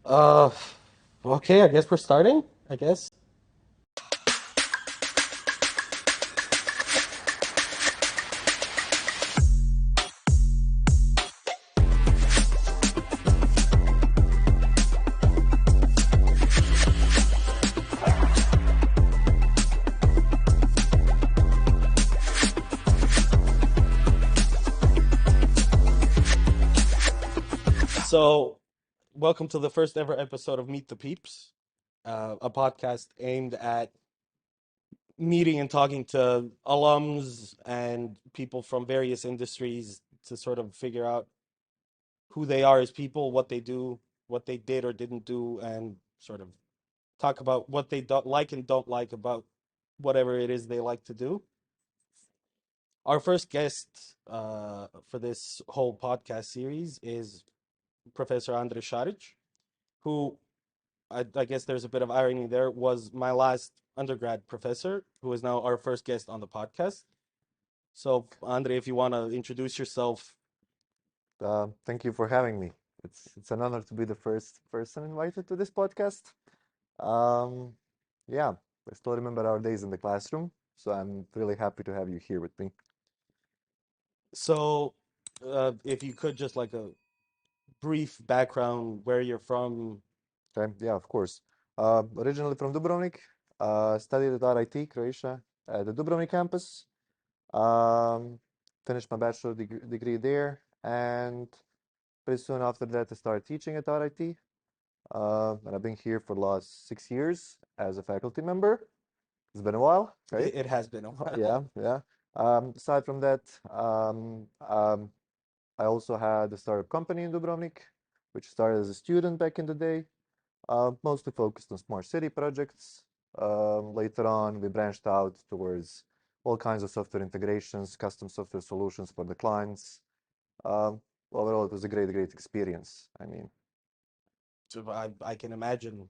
Uh, okay, I guess we're starting, I guess. So, welcome to the first ever episode of Meet the Peeps, a podcast aimed at meeting and talking to alums and people from various industries to sort of figure out who they are as people, what they do, what they did or didn't do, and sort of talk about what they don't like and don't like about whatever it is they like to do. Our first guest for this whole podcast series is Professor Andrej Šarić, who I guess there's a bit of irony there, was my last undergrad professor, who is now our first guest on the podcast. So, Andre, if you want to introduce yourself. Thank you for having me. It's an honor to be the first person invited to this podcast. Um, yeah, I still remember our days in the classroom, so I'm really happy to have you here with me. So, if you could just like a brief background, where you're from. Okay, yeah, of course. Originally from Dubrovnik, studied at RIT, Croatia, at the Dubrovnik campus. Um, Finished my bachelor degree there, and pretty soon after that, I started teaching at RIT. And I've been here for the last 6 years as a faculty member. It's been a while, right? It has been a while. Yeah, yeah. Aside from that, I also had a startup company in Dubrovnik, which started as a student back in the day, mostly focused on smart city projects. Later on, we branched out towards all kinds of software integrations, custom software solutions for the clients. Overall, it was a great experience. I mean, So I can imagine.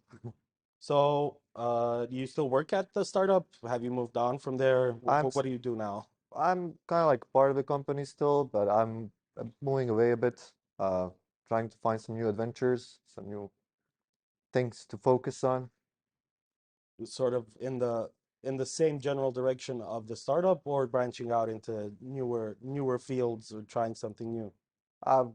So, do you still work at the startup? Have you moved on from there? I'm What do you do now? I'm kind of like part of the company still, but I'm moving away a bit, uh, trying to find some new adventures, some new things to focus on. Sort of in the same general direction of the startup, or branching out into newer fields or trying something new? I've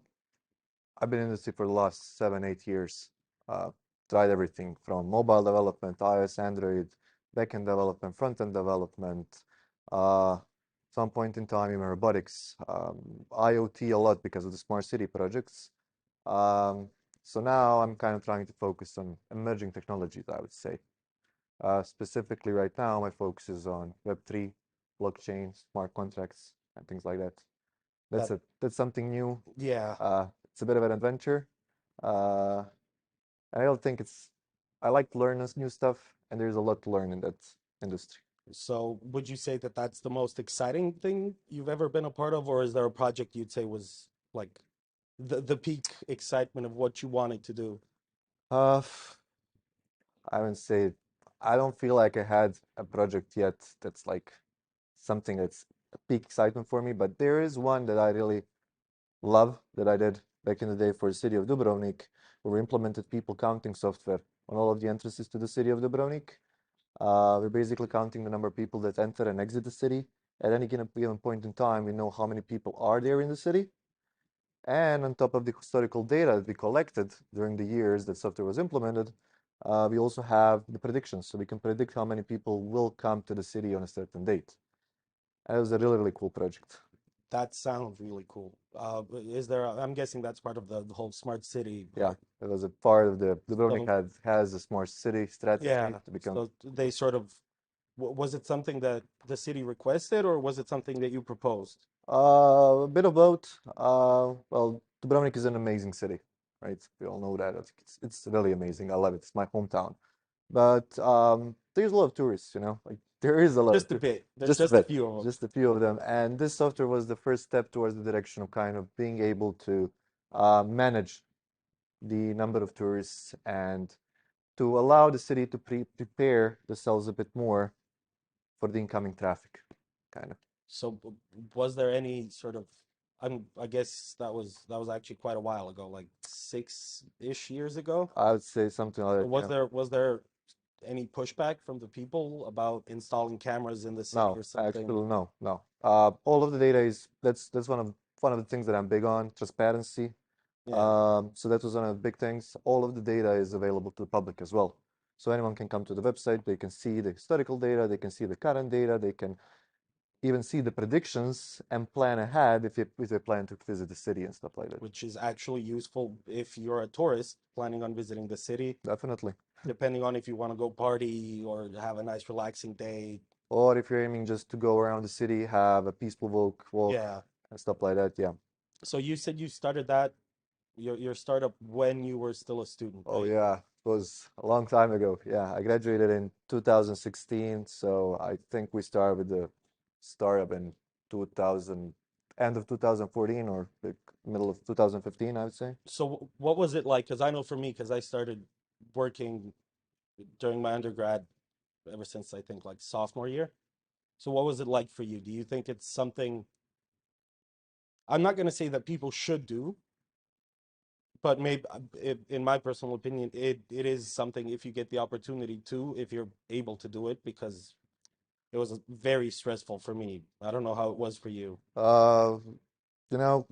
I've been in the industry for the last 7, 8 years. Uh, Tried everything from mobile development, iOS, Android, backend development, front-end development. Uh, Some point in time, even robotics, IoT a lot because of the smart city projects. Um, so now I'm kind of trying to focus on emerging technologies, I would say. Specifically, right now, my focus is on Web3, blockchain, smart contracts, and things like that. That That's something new. Yeah. It's a bit of an adventure. Uh, and I don't think it's. I like to learn this new stuff, and there's a lot to learn in that industry. So, would you say that that's the most exciting thing you've ever been a part of, or is there a project you'd say was like the peak excitement of what you wanted to do? Uh, I would say I don't feel like I had a project yet that's like something that's a peak excitement for me, but there is one that I really love that I did back in the day for the city of Dubrovnik, where we implemented people counting software on all of the entrances to the city of Dubrovnik. We're basically counting the number of people that enter and exit the city. At any given point in time, we know how many people are there in the city. And on top of the historical data that we collected during the years that software was implemented, we also have the predictions. So we can predict how many people will come to the city on a certain date. And it was a really cool project. That sounds really cool. Is there? I'm guessing that's part of the whole smart city. Yeah, it was a part of the Dubrovnik So, has a smart city strategy yeah. to become. So they sort of was it something that the city requested, or was it something that you proposed? A bit of both. Well, Dubrovnik is an amazing city, right? We all know that. I think it's really amazing. I love it. It's my hometown. But there's a lot of tourists, like there is a lot of Just a bit. There's just a just a bit, few of them. just a few of them. And this software was the first step towards the direction of kind of being able to manage the number of tourists and to allow the city to prepare themselves a bit more for the incoming traffic, kind of. So, was there any sort of I guess that was actually quite a while ago, like 6-ish years ago. I would say something like that, Was yeah. there any pushback from the people about installing cameras in the city No, or something? actually, no, no. All of the data is that's one of the things that I'm big on, transparency. Yeah, So that was one of the big things. All of the data is available to the public as well. So anyone can come to the website, they can see the historical data, they can see the current data, they can even see the predictions and plan ahead if they plan to visit the city and stuff like that. which is actually useful if you're a tourist planning on visiting the city, Definitely. depending on if you want to go party or have a nice relaxing day. Or if you're aiming just to go around the city, have a peaceful walk Yeah. and stuff like that, yeah. So you said you started that your startup when you were still a student, Oh right? yeah, it was a long time ago. Yeah, I graduated in 2016, so I think we started with the startup in 2000, end of 2014 or the middle of 2015, I would say. So what was it like? Because I know for me, because I started working during my undergrad ever since I think like sophomore year. So what was it like for you? Do you think it's something I'm not going to say that people should do, but maybe in my personal opinion, it is something if you get the opportunity to, if you're able to do it, because it was very stressful for me. I don't know how it was for you. Uh, you know,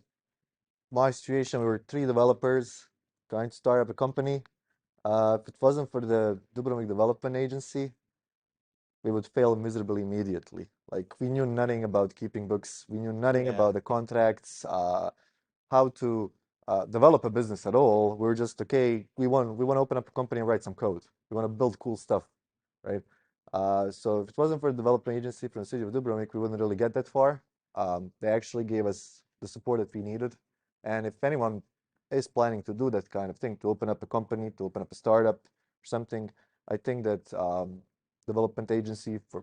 my situation, we were three developers trying to start up a company. If it wasn't for the Dubrovnik Development Agency, we would fail miserably immediately. Like we knew nothing about keeping books, we knew nothing Yeah, about the contracts, how to develop a business at all. We were just okay. We want to open up a company and write some code. We want to build cool stuff, right? So if it wasn't for the development agency from the city of Dubrovnik, we wouldn't really get that far. They actually gave us the support that we needed. And if anyone is planning to do that kind of thing, to open up a company, to open up a startup or something, I think that development agency for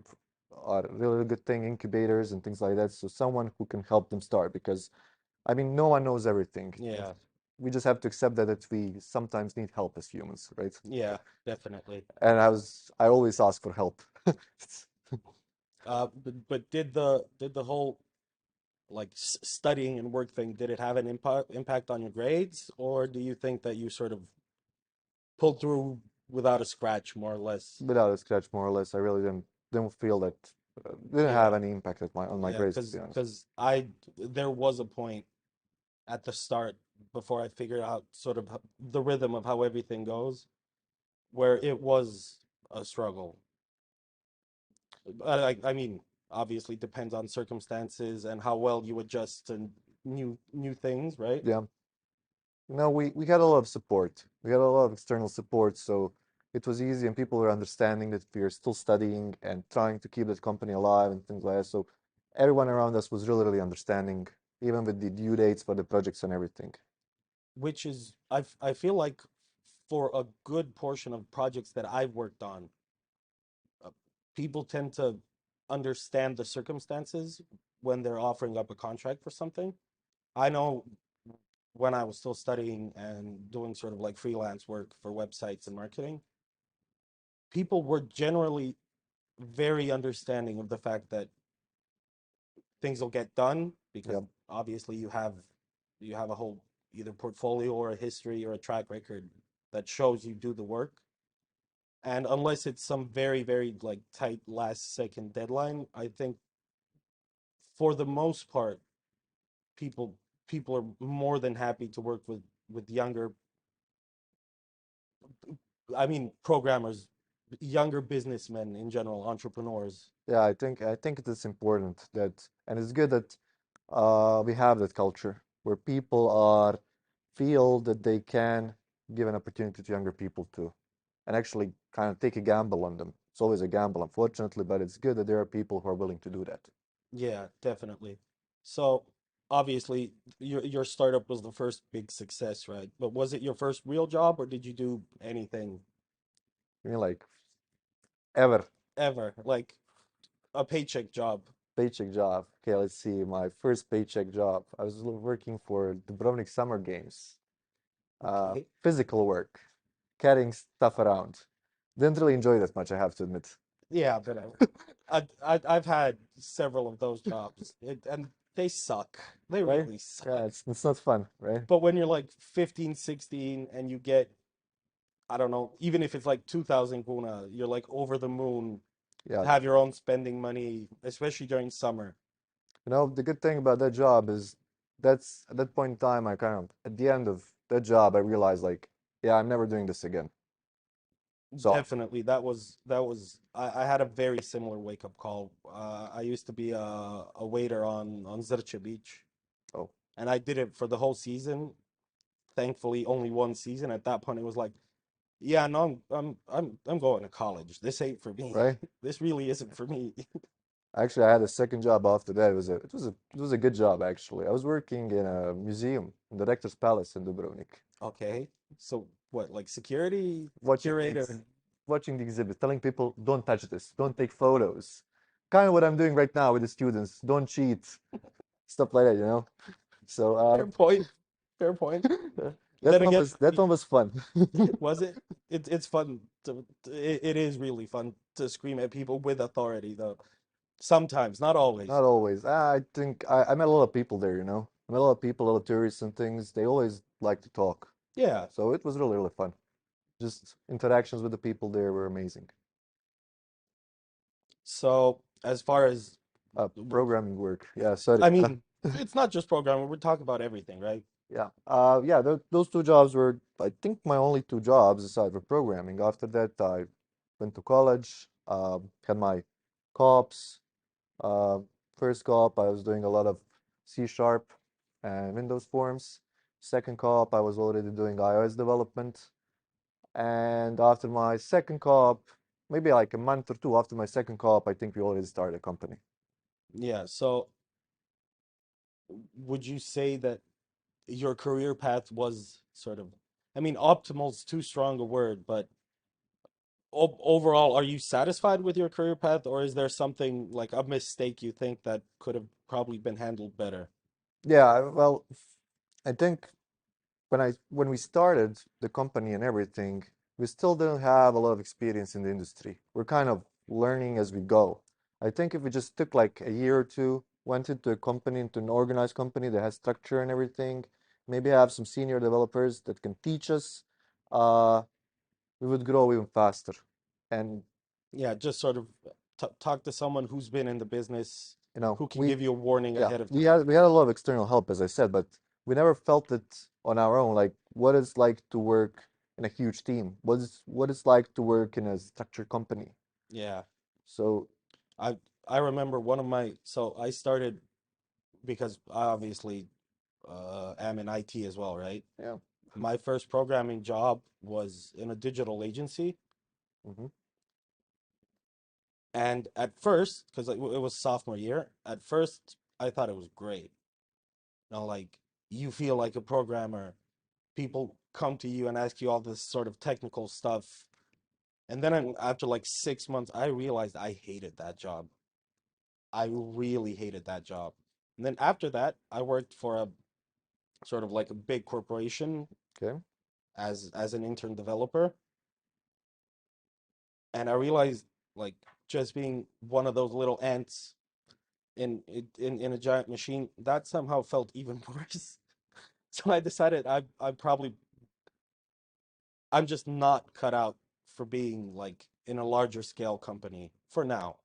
are a really good thing, incubators and things like that. So someone who can help them start because I mean, no one knows everything. yeah, We just have to accept that we sometimes need help as humans, right? yeah, definitely. And I always ask for help. But did the whole like studying and work thing, did it have an impact on your grades, or do you think that you sort of pulled through without a scratch, more or less? Without a scratch, more or less, I really didn't feel that didn't have Yeah, any impact at my on my yeah, grades, to be honest. because there was a point at the start before I figured out sort of the rhythm of how everything goes, where it was a struggle. I mean, obviously depends on circumstances and how well you adjust to new things, right? Yeah. No, we had a lot of support. We had a lot of external support, so it was easy, and people were understanding that we are still studying and trying to keep that company alive and things like that. So everyone around us was really, really understanding, even with the due dates for the projects and everything. Which is I feel like for a good portion of projects that I've worked on, uh, people tend to understand the circumstances when they're offering up a contract for something. I know when I was still studying and doing sort of like freelance work for websites and marketing, people were generally very understanding of the fact that things will get done because Yeah. obviously you have a whole either portfolio or a history or a track record that shows you do the work. And unless it's some very, very like tight last second deadline, I think for the most part, people people are more than happy to work with younger, I mean, programmers, younger businessmen in general, entrepreneurs. Yeah, I think it is important that, and it's good that we have that culture where people are feel that they can give an opportunity to younger people too, and actually kind of take a gamble on them. It's always a gamble, unfortunately, but it's good that there are people who are willing to do that. Yeah, definitely. So obviously your startup was the first big success, right? But was it your first real job or did you do anything I mean, like ever ever? Like a paycheck job? paycheck job. Okay, let's see. My first paycheck job. I was working for Dubrovnik Summer Games. Okay. Physical work, carrying stuff around. Didn't really enjoy that much, I have to admit. Yeah, but I've had several of those jobs. And they suck. They right? really Yeah, suck. it's not fun, right? But when you're like 15, 16, and you get, I don't know, even if it's like 2000 kuna, you're like over the moon, Yeah. have your own spending money, especially during summer. You know, the good thing about that job is that's at that point in time, I kind of, at the end of that job, I realized like, yeah, I'm never doing this again. So, Definitely, I had a very similar wake up call. I used to be a waiter on Zrče Beach, oh, and I did it for the whole season. Thankfully, only one season. At that point, it was like, yeah, no, I'm going to college. This ain't for me. right? This really isn't for me. Actually, I had a second job after that. It was a good job actually. I was working in a museum, in the Rector's Palace in Dubrovnik, Okay, so what, like security watching the curator? watching the exhibit, telling people, don't touch this, don't take photos. Kind of what I'm doing right now with the students. Don't cheat, stuff like that, you know. So Fair point. Fair point. that Then one again, was that one was fun. was it? It's fun it is really fun to scream at people with authority, though. Sometimes, not always. Not always. I think I met a lot of people there, you know. I met a lot of people, a lot of tourists and things. They always like to talk. Yeah. So it was really, really fun. Just interactions with the people there were amazing. So as far as, Programming work. Yeah, sorry. I mean, it's not just programming. We're talking about everything, right? Yeah. Yeah, those two jobs were, I think, my only two jobs aside from programming. After that, I went to college, had my co-ops. Uh, First co-op, I was doing a lot of C Sharp and Windows Forms. Second co-op, I was already doing iOS development. And after my second co-op, maybe like a month or two after my second co-op, I think we already started a company. Yeah. So would you say that your career path was sort of, I mean, optimal's too strong a word, but overall, are you satisfied with your career path, or is there something like a mistake you think that could have probably been handled better? Yeah, well, I think when we started the company and everything, we still didn't have a lot of experience in the industry. We're kind of learning as we go. I think if we just took like a year or two, went into a company, into an organized company that has structure and everything, maybe have some senior developers that can teach us, uh, we would grow even faster. And Yeah, just sort of t talk to someone who's been in the business, you know, who can we give you a warning yeah, ahead of we time. had we had a lot of external help, as I said, but we never felt it on our own, like what it's like to work in a huge team, what it's like to work in a structured company. Yeah. So, I I remember one of my, so I started because I obviously am in IT as well, right? yeah. My first programming job was in a digital agency, Hmm. and at first, because it was sophomore year, at first I thought it was great. You know, like you feel like a programmer, people come to you and ask you all this sort of technical stuff, and then after like 6 months, I realized I hated that job. I really hated that job. And then after that, I worked for a sort of like a big corporation Okay. as an intern developer, and I realized like just being one of those little ants in a giant machine, that somehow felt even worse. So I decided I'm just not cut out for being like in a larger scale company for now.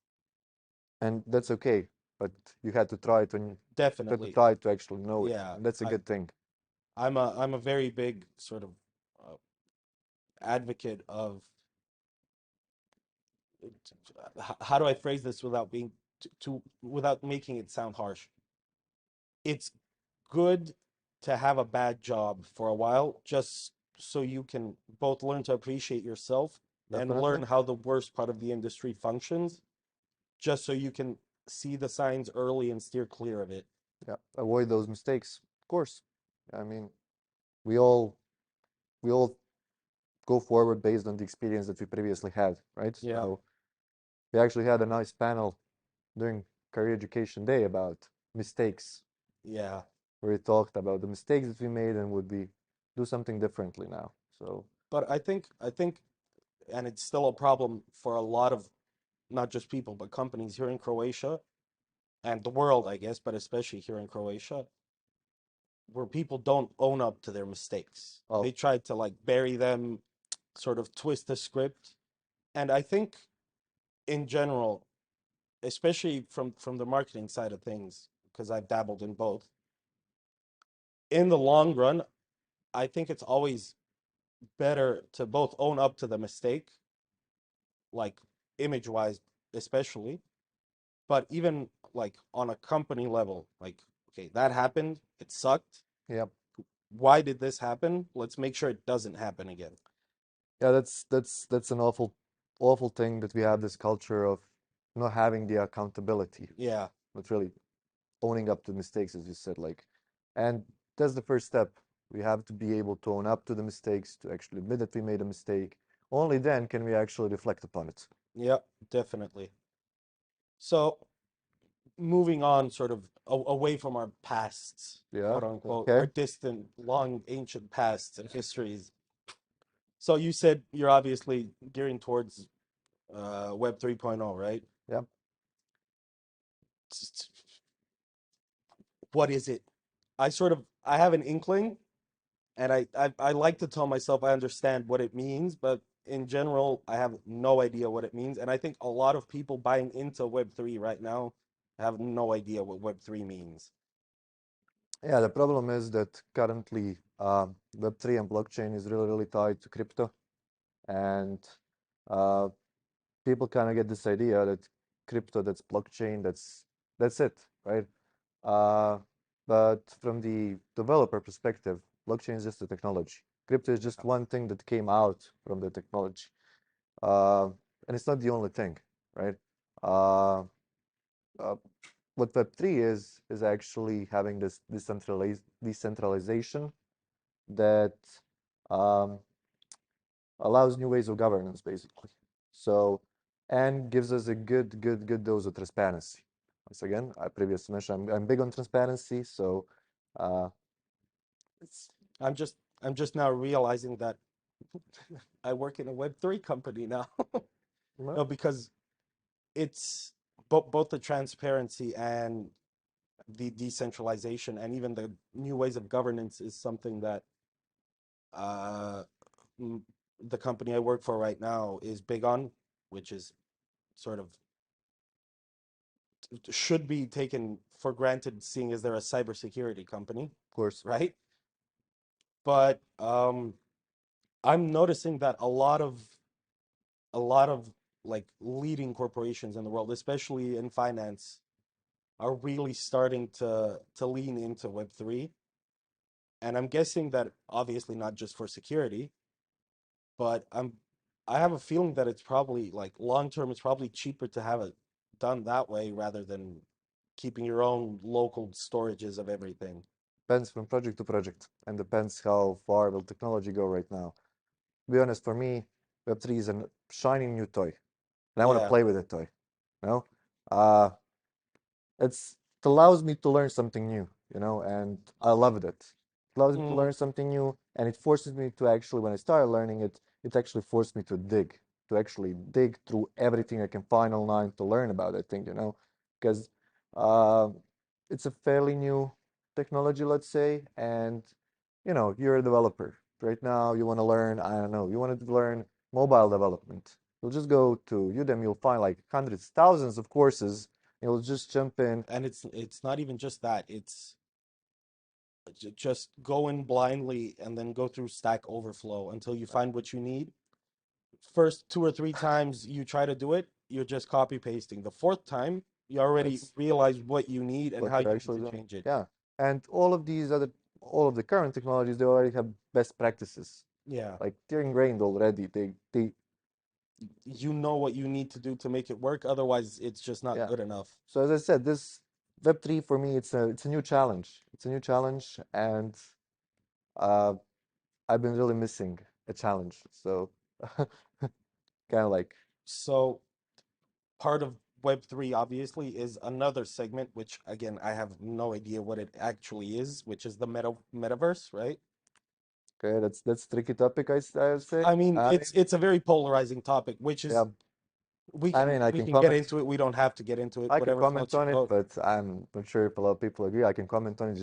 And that's okay, but you had to try it when you had to Definitely. try to actually know it, Yeah. and that's a I good thing. I'm a very big sort of uh, advocate of, how do I phrase this without being without making it sound harsh? It's good to have a bad job for a while, just so you can both learn to appreciate yourself and Definitely. learn how the worst part of the industry functions, just so you can see the signs early and steer clear of it. Yeah. Avoid those mistakes. Of course. I mean, we all we all go forward based on the experience that we previously had, right? Yeah, So we actually had a nice panel during Career Education Day about mistakes, yeah. where we talked about the mistakes that we made and would we do something differently now. So, But I think, and it's still a problem for a lot of not just people but companies here in Croatia. and the world, I guess, but especially here in Croatia, where people don't own up to their mistakes. They Well, try to like bury them, sort of twist the script. And I think in general, especially from the marketing side of things, because I've dabbled in both, in the long run, I think it's always better to both own up to the mistake, like image wise, especially, but even like on a company level, like, okay, that happened, it sucked. yeah, Why did this happen? Let's make sure it doesn't happen again. yeah. That's an awful thing that we have this culture of not having the accountability, Yeah, but really owning up to mistakes, as you said, like, and that's the first step. We have to be able to own up to the mistakes, to actually admit that we made a mistake. Only then can we actually reflect upon it. yeah, definitely. So moving on, sort of away from our pasts, Yeah, quote unquote, our okay. distant, long, ancient pasts and histories. So you said you're obviously gearing towards Web 3.0, right? Yeah. What is it? I have an inkling, and I like to tell myself I understand what it means, but in general, I have no idea what it means. And I think a lot of people buying into Web3 right now have no idea what Web3 means. Yeah, the problem is that currently Web3 and blockchain is really, really tied to crypto. And uh, people kind of get this idea that crypto, that's blockchain, that's it, right? Uh, but from the developer perspective, blockchain is just a technology. Crypto is just one thing that came out from the technology. Uh, and it's not the only thing, right? Uh, uh, what Web3 is actually having this decentralization that um, allows new ways of governance, basically. So, and gives us a good dose of transparency. Once again, I previously mentioned I'm big on transparency, so uh, it's I'm just I'm just now realizing that I work in a Web3 company now. well, No, because it's both the transparency and the decentralization and even the new ways of governance is something that uh, the company I work for right now is big on, which is sort of should be taken for granted, seeing as they're a cybersecurity company, of course, right? But I'm noticing that a lot of like leading corporations in the world, especially in finance, are really starting to lean into Web3. And I'm guessing that obviously not just for security, but I have a feeling that it's probably like long term, it's probably cheaper to have it done that way rather than keeping your own local storages of everything. depends from project to project, and depends how far will technology go right now. To be honest, for me, Web3 is a shining new toy, and I want to Yeah. play with the toy. You know, uh, it allows me to learn something new, and I loved it. It allows me to Mm. learn something new, and it forces me to actually, when I started learning it, it actually forced me to actually dig through everything I can find online to learn about that thing, because uh, it's a fairly new technology, let's say, and you're a developer. Right now, you want to learn, I don't know, you want to learn mobile development. You'll just go to Udemy, you'll find like hundreds, thousands of courses. You'll just jump in. And it's not even just that. It's just go in blindly and then go through Stack Overflow until you find what you need. First two or three times you try to do it, you're just copy pasting. The fourth time, you already That's realize what you need and what how you're you need actually to doing. change it. Yeah. And all of the current technologies, they already have best practices. Yeah. Like they're ingrained already. You know what you need to do to make it work. Otherwise, it's just not Yeah. good enough. So as I said, this Web3 for me, it's a new challenge. It's a new challenge, and uh, I've been really missing a challenge. So kind of like, So part of Web3 obviously is another segment, which again, I have no idea what it actually is, which is the metaverse, right? okay, that's a tricky topic, I would say. I mean, I mean, it's a very polarizing topic, which yeah, is We I can mean, I we can can get comment. into it. We don't have to get into it. I can Whatever comment floats your on it, boat. but I'm not sure if a lot of people agree. I can comment on it.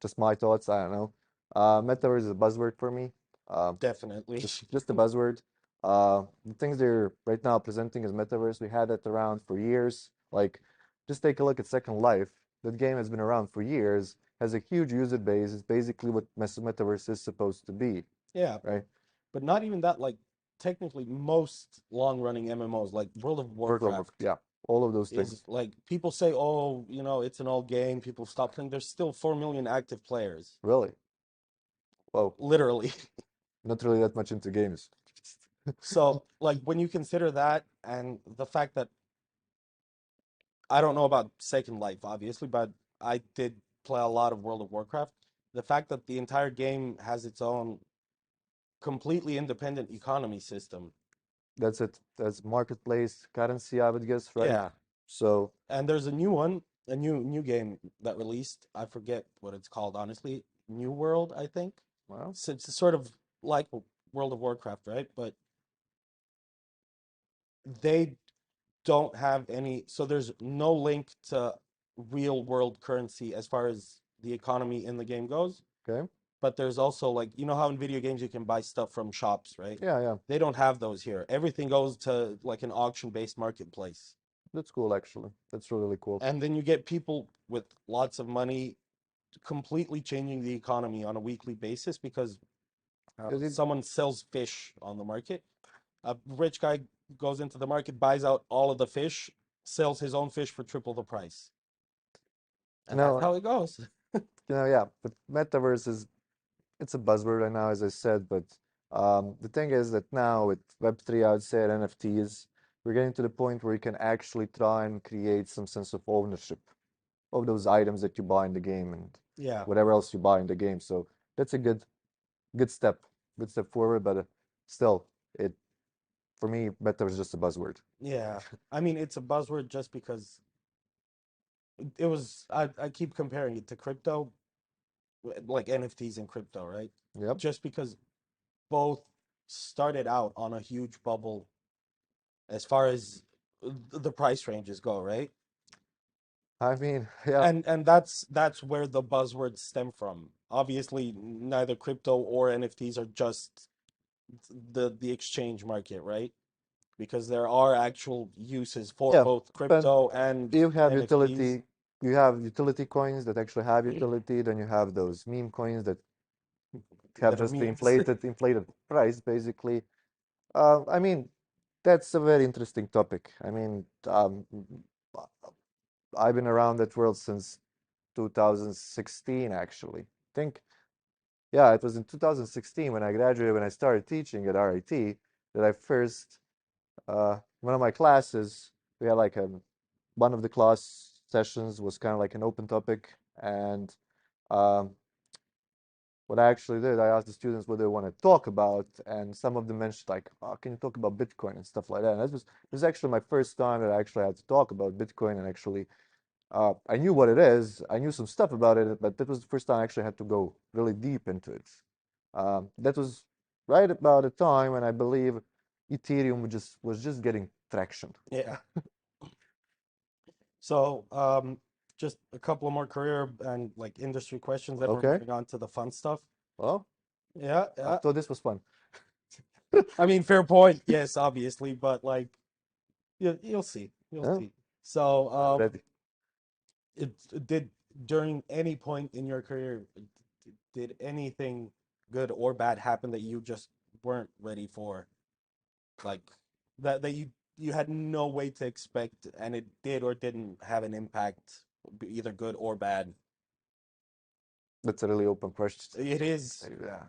Just my thoughts. I don't know. Metaverse is a buzzword for me. Um, Definitely. just a buzzword. The things they're right now presenting as metaverse, we had it around for years. Like, just take a look at Second Life. That game has been around for years, has a huge user base. It's basically what metaverse is supposed to be, Yeah, right? but not even that. Like technically, most long-running MMOs, like World of World of Warcraft, yeah, all of those is things. like people say, oh, it's an old game. People stop playing. There's still 4 million active players, Really? Well, literally. not really that much into games. So, like, when you consider that and the fact that I don't know about Second Life, obviously, but I did play a lot of World of Warcraft. The fact that the entire game has its own completely independent economy system. That's it. That's marketplace currency, I would guess, right? Yeah. So, And there's a new one, a new game that released. I forget what it's called, honestly. New World, I think. well, So it's sort of like World of Warcraft, right? But they don't have any, so there's no link to real world currency as far as the economy in the game goes. okay. But there's also like, how in video games you can buy stuff from shops, right? Yeah, yeah. They don't have those here. Everything goes to like an auction-based marketplace. That's cool, actually. That's really cool. And then you get people with lots of money completely changing the economy on a weekly basis because Is it? someone sells fish on the market. A rich guy goes into the market, buys out all of the fish, sells his own fish for triple the price. You And that's know, how it goes. yeah. But metaverse is it's a buzzword right now, as I said. But the thing is that now with Web3, I would say, and NFTs, we're getting to the point where you can actually try and create some sense of ownership of those items that you buy in the game and Yeah. whatever else you buy in the game. So that's a good step, good step forward. But still, it for me, metaverse is just a buzzword. Yeah. I mean, it's a buzzword just because it was, I keep comparing it to crypto, like NFTs and crypto, right? Yep. Just because both started out on a huge bubble as far as the price ranges go, right? I mean, yeah, And that's where the buzzwords stem from. Obviously, neither crypto or NFTs are just the exchange market, right? Because there are actual uses for yeah. both But crypto and you have NFTs you have utility coins that actually have utility, then you have those meme coins that have that are just the memes. inflated price, basically. I mean, that's a very interesting topic. I mean, I've been around that world since 2016, actually. I think, yeah, it was in 2016 when I graduated, when I started teaching at RIT, that I first, one of my classes, we had like one of the class sessions was kind of like an open topic, and um, what I actually did, I asked the students what they want to talk about, and some of them mentioned like, "Oh, can you talk about Bitcoin and stuff like that?" And this was actually my first time that I actually had to talk about Bitcoin, and actually, I knew what it is, I knew some stuff about it, but that was the first time I actually had to go really deep into it. That was right about the time when I believe Ethereum was just getting traction. Yeah. So, just a couple of more career and like industry questions, then we're Okay, moving on to the fun stuff. well, Yeah, I yeah. thought this was fun. I mean, fair point. Yes, obviously, but like you'll see. You'll Yeah, see. So, I'm ready. it did during any point in your career, did anything good or bad happen that you just weren't ready for? Like that you had no way to expect, and it did or didn't have an impact, either good or bad. That's a really open question. It is. Yeah.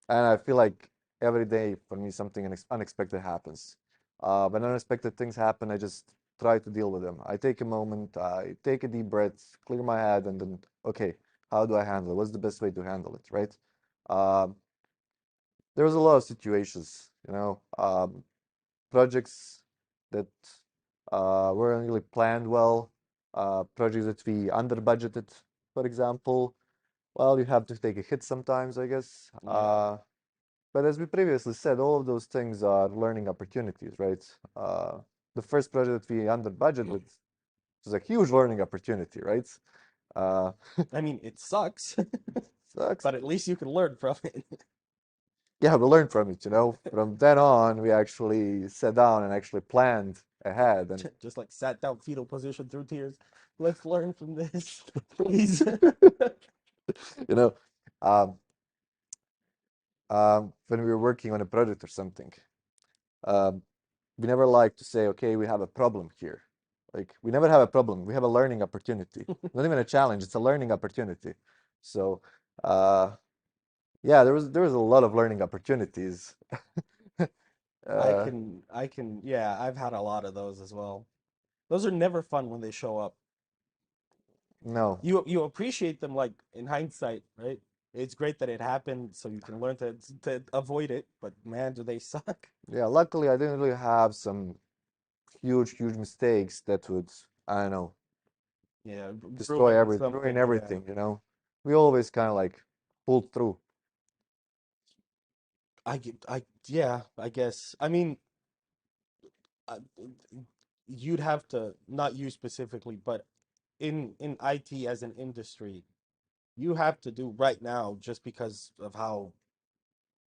And I feel like every day for me something unexpected happens. When unexpected things happen, I just try to deal with them. I take a moment, I take a deep breath, clear my head, and then, okay, how do I handle it? What's the best way to handle it, right? Um, there was a lot of situations, projects that weren't really planned well, projects that we under budgeted, for example. Well, you have to take a hit sometimes, I guess. Yeah. But as we previously said, all of those things are learning opportunities, right? The first project that we under budget with was a huge learning opportunity, right? Uh, I mean, it sucks, sucks. but at least you can learn from it. Yeah, we learned from it, you know. From then on, we actually sat down and actually planned ahead. And Just like sat down, fetal position through tears. Let's learn from this, please. you know, um, when we were working on a project or something, um, we never like to say, okay, we have a problem here. Like we never have a problem. We have a learning opportunity. Not even a challenge. It's a learning opportunity. So, uh, yeah, there was a lot of learning opportunities. Uh, Yeah, I've had a lot of those as well. Those are never fun when they show up. no, You appreciate them like in hindsight, right? It's great that it happened so you can learn to avoid it, but man, do they suck. yeah. Luckily, I didn't really have some huge mistakes that would, I don't know, Yeah, destroy ruin everything, ruin something, yeah. everything. We always kind of like pulled through. Yeah, I guess. I mean, uh, you'd have to, not you specifically, but in IT as an industry, you have to do right now just because of how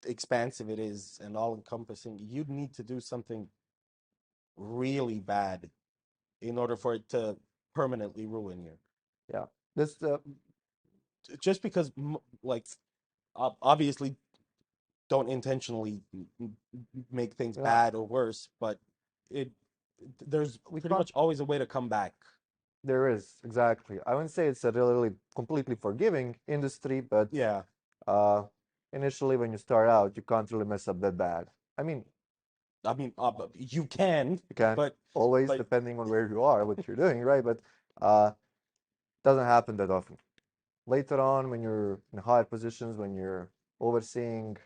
expansive it is and all encompassing. You'd need to do something really bad in order for it to permanently ruin you. Yeah, this Just because, like, obviously, don't intentionally make things you know bad or worse, but it there's we pretty can't. much always a way to come back. There is exactly. I wouldn't say it's a really completely forgiving industry, but Yeah, uh, initially when you start out, you can't really mess up that bad. I mean, I mean, but you can, you can but always, but depending on where you are, what you're doing, right? But uh, doesn't happen that often. Later on, when you're in higher positions, when you're overseeing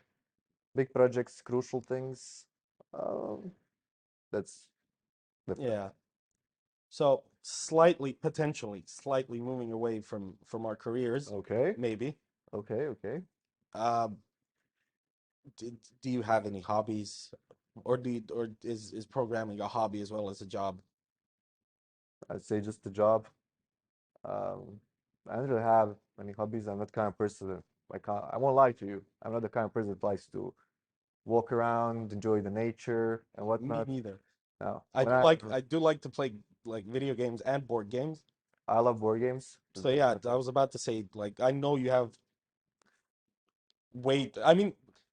big projects, crucial things, um, that's different. yeah. So slightly, potentially, slightly moving away from our careers, Okay, maybe. okay. Um, do you have any hobbies, or is programming a hobby as well as a job? I'd say just the job. Um, I don't really have any hobbies. I'm not kind of person that, like I won't lie to you. I'm not the kind of person that likes to walk around, enjoy the nature and Me whatnot. neither. No, when I I do like to play like video games and board games. I love board games. So yeah, I Definitely. was about to say like I know you have I mean,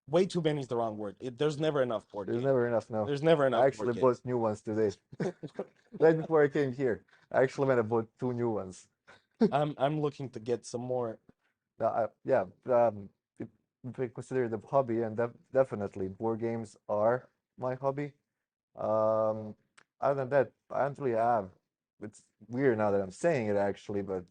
way too many is the wrong word. There's never enough board There's games. never enough. No, There's never I enough board actually games. bought new ones today. Right before I came here, I actually went and bought two new ones. I'm looking to get some more. Yeah, if, if we consider it a hobby, and definitely board games are my hobby. Um, Other than that, I don't really have. It's weird now that I'm saying it actually, but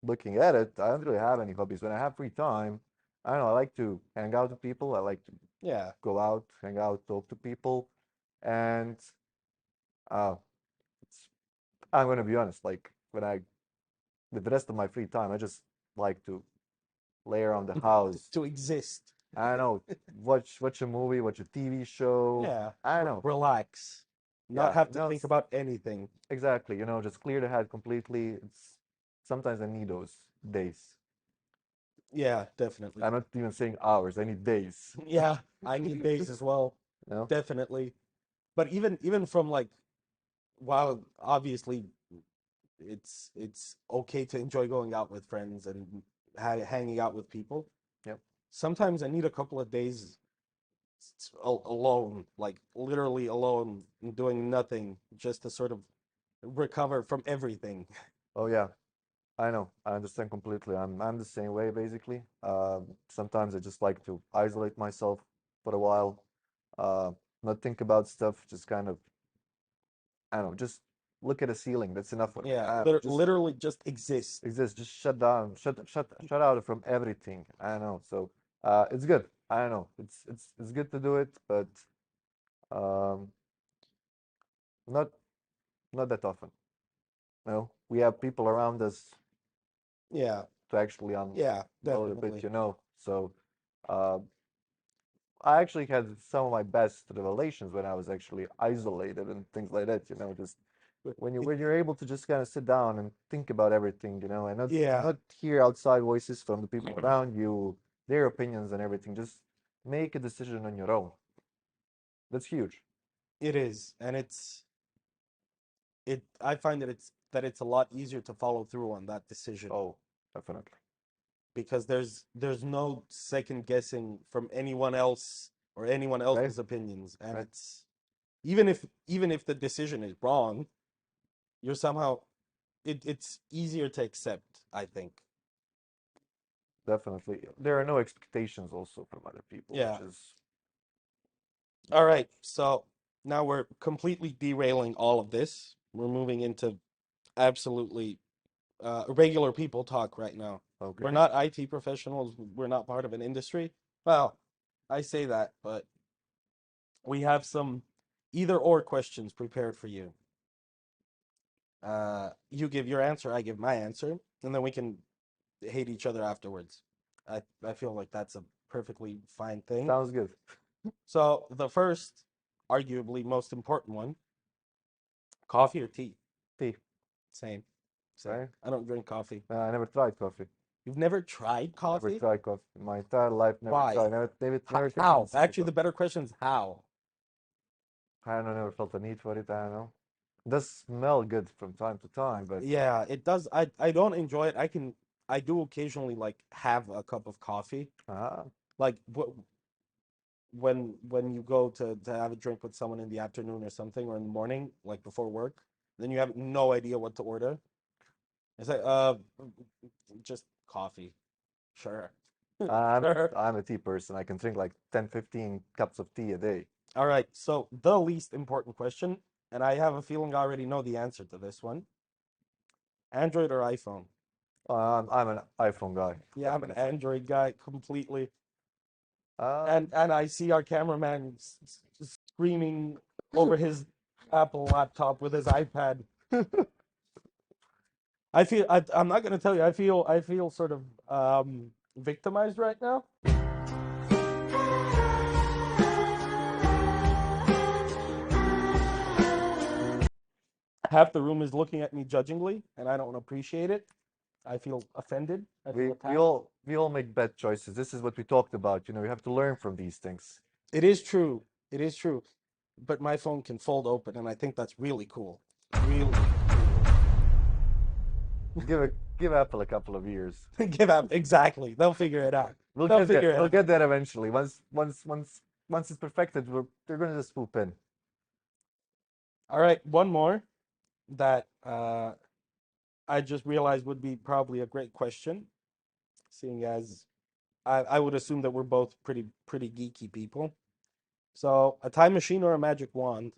looking at it, I don't really have any hobbies. When I have free time, I don't know, I like to hang out with people. I like to Yeah, go out, hang out, talk to people, and uh, it's, I'm gonna be honest. Like with the rest of my free time, I just like to lay around the house. to exist. I don't know, watch a movie, watch a TV show. Yeah, I don't know. relax, not Yeah, have to think about anything. exactly. Just clear the head completely. It's sometimes I need those days. Yeah, definitely. I'm not even saying hours. I need days. Yeah, I need days as well, You know? definitely. But even from like, while obviously it's okay to enjoy going out with friends and hanging out with people. Yep. Sometimes I need a couple of days alone, like literally alone, doing nothing, just to sort of recover from everything. Oh yeah. I know. I understand completely. I'm the same way basically. Sometimes I just like to isolate myself for a while. Uh, Not think about stuff. Just kind of I don't know. Just look at the ceiling. That's enough for me. Yeah, I don't know. Just literally just exist. exist. Just shut down. Shut out from everything. I don't know. So it's good. I don't know. It's good to do it, but um, not not that often. We have people around us Yeah, to actually yeah, unload a bit. definitely. So uh, I actually had some of my best revelations when I was actually isolated and things like that, just when you're able to just kind of sit down and think about everything, and Yeah, not hear outside voices from the people around you, their opinions and everything. Just make a decision on your own. That's huge. it is, and I find that it's a lot easier to follow through on that decision Oh, definitely. because there's no second guessing from anyone else or anyone Right? else's opinions, and Right. it's even if the decision is wrong, you're somehow it's easier to accept, I think. Definitely. There are no expectations also from other people, which Yeah. is All right. So now we're completely derailing all of this. We're moving into absolutely regular people talk right now. We're okay. not IT professionals. We're not part of an industry. Well, I say that, but we have some either or questions prepared for you. You give your answer, I give my answer, and then we can hate each other afterwards. I feel like that's a perfectly fine thing. Sounds good. So the first, arguably most important one, coffee or tea? Tea, Same. Same. right? I don't drink coffee. I never tried coffee. You've never tried Never coffee? tried coffee in my entire life. Never Why? tried. Never taken a How? sip of Actually, the coffee. better question is how. I don't know. Never felt the need for it. I don't know. It does smell good from time to time, but Yeah, it does. I don't enjoy it. I do occasionally like have a cup of coffee. ah, Like when you go to have a drink with someone in the afternoon or something or in the morning, like before work, then you have no idea what to order. It's like just coffee. Sure. I'm Sure. I'm a tea person. I can drink like 10, 15 cups of tea a day. All right. So the least important question, and I have a feeling I already know the answer to this one. Android or iPhone? I'm an iPhone guy, Yeah, I'm an definitely. Android guy completely. Um, And I see our cameraman screaming over his Apple laptop with his iPad. I'm not gonna tell you. I feel sort of victimized right now. Half the room is looking at me judgingly, and I don't appreciate it. I feel offended. I feel attacked. we all make bad choices. This is what we talked about. You have to learn from these things. It is true. It is true. But my phone can fold open, and I think that's really cool. Really cool. Give Apple a couple of years. Give up. Exactly. They'll figure it out. They'll figure it We'll out. get that eventually. Once it's perfected, they're gonna just swoop in. All right, one more that I just realized would be probably a great question, seeing as I would assume that we're both pretty geeky people. So, a time machine or a magic wand?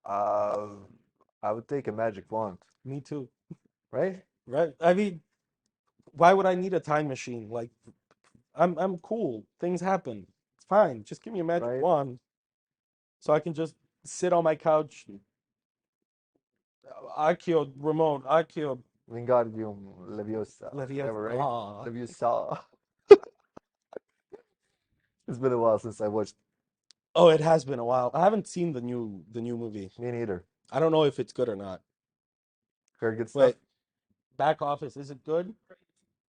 Uh, I would take a magic wand, Me too. right? Right? I mean, why would I need a time machine? Like, I'm cool. Things happen. It's fine. Just give me a magic Right? wand so I can just sit on my couch. I killed Ramon. I killed Wingardium Leviosa, Leviosa. whatever, right? Ah. Leviosa. It's been a while since I watched. Oh, it has been a while. I haven't seen the new movie. Me neither. I don't know if it's good or not. Very good stuff. Wait, Back Office, is it good?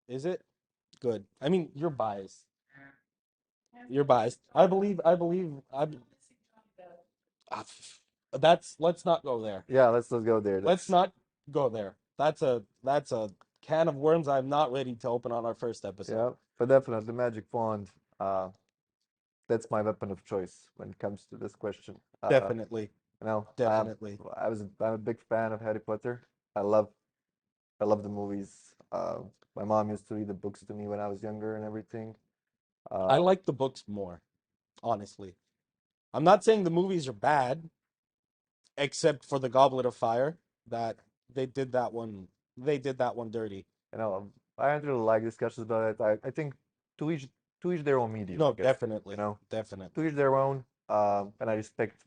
Is it good? I mean, you're biased. You're biased. Ah, that's let's not go there. Yeah, let's go there. Let's That's not go there. That's a can of worms I'm not ready to open on our first episode. yeah, but definitely magic wand. Uh, that's my weapon of choice when it comes to this question. Definitely, You know, definitely. I'm a big fan of Harry Potter. I love I love the movies. My mom used to read the books to me when I was younger and everything. I Uh, like the books more, honestly. I'm not saying the movies are bad, except for the Goblet of Fire. That they did that one. They did that one dirty. I don't really like discussions about it. I think to each to each their own medium, I No, guess. You definitely, know, to definitely. each their own. And I respect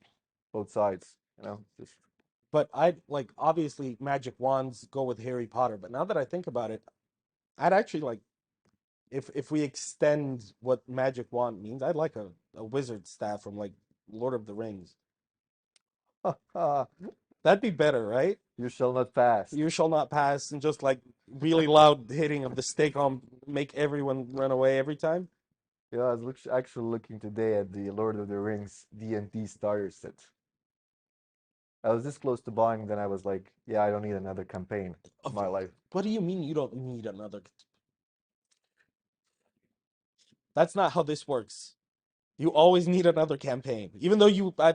both sides. Just But I like obviously magic wands go with Harry Potter. But now that I think about it, I'd actually like if we extend what magic wand means, I'd like a wizard staff from like Lord of the Rings. That'd be better, right? You shall not pass. You shall not pass, and just like really loud hitting of the stick on make everyone run away every time. Yeah, I was actually looking today at the Lord of the Rings D&D starter set. I was this close to buying, then I was like, yeah, I don't need another campaign in Of- my life. What do you mean you don't need another? That's not how this works. You always need another campaign, even though I